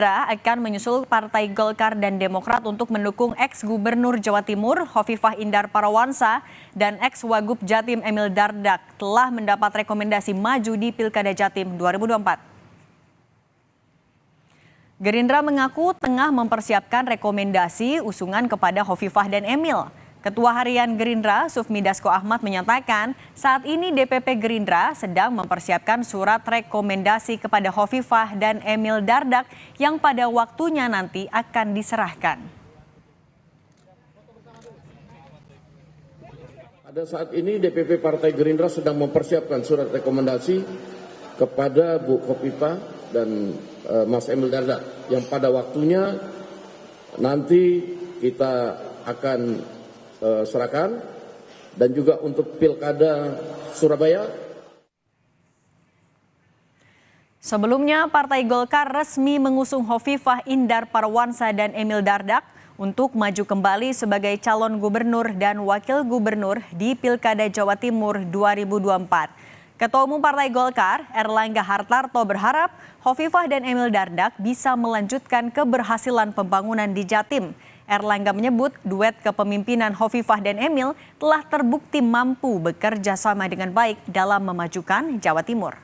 Akan menyusul Partai Golkar dan Demokrat untuk mendukung ex-Gubernur Jawa Timur Hovifah Indar Parawansa dan ex-Wagub Jatim Emil Dardak telah mendapat rekomendasi maju di Pilkada Jatim 2024. Gerindra mengaku tengah mempersiapkan rekomendasi usungan kepada Hovifah dan Emil. Ketua Harian Gerindra Sufmi Dasko Ahmad menyatakan saat ini DPP Gerindra sedang mempersiapkan surat rekomendasi kepada Hovifah dan Emil Dardak yang pada waktunya nanti akan diserahkan. Pada saat ini DPP Partai Gerindra sedang mempersiapkan surat rekomendasi kepada Bu Hovifah dan Mas Emil Dardak yang pada waktunya nanti kita akan serahkan, dan juga untuk Pilkada Surabaya. Sebelumnya, Partai Golkar resmi mengusung Hovifah Indar Parawansa dan Emil Dardak untuk maju kembali sebagai calon gubernur dan wakil gubernur di Pilkada Jawa Timur 2024. Ketua Umum Partai Golkar, Erlangga Hartarto berharap Hovifah dan Emil Dardak bisa melanjutkan keberhasilan pembangunan di Jatim. Erlangga menyebut duet kepemimpinan Hovifah dan Emil telah terbukti mampu bekerja sama dengan baik dalam memajukan Jawa Timur.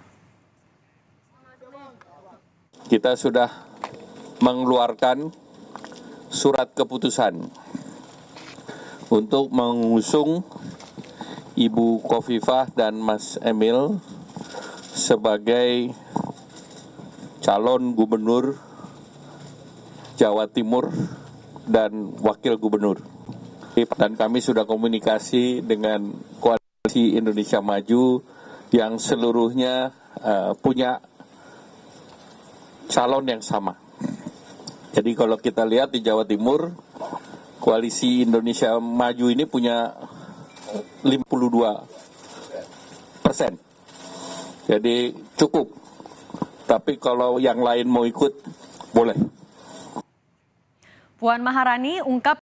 Kita sudah mengeluarkan surat keputusan untuk mengusung Ibu Hovifah dan Mas Emil sebagai calon gubernur Jawa Timur dan wakil gubernur. Dan kami sudah komunikasi dengan Koalisi Indonesia Maju yang seluruhnya punya calon yang sama. Jadi kalau kita lihat di Jawa Timur, Koalisi Indonesia Maju ini punya 52%. Jadi cukup. Tapi kalau yang lain mau ikut, boleh. Puan Maharani ungkap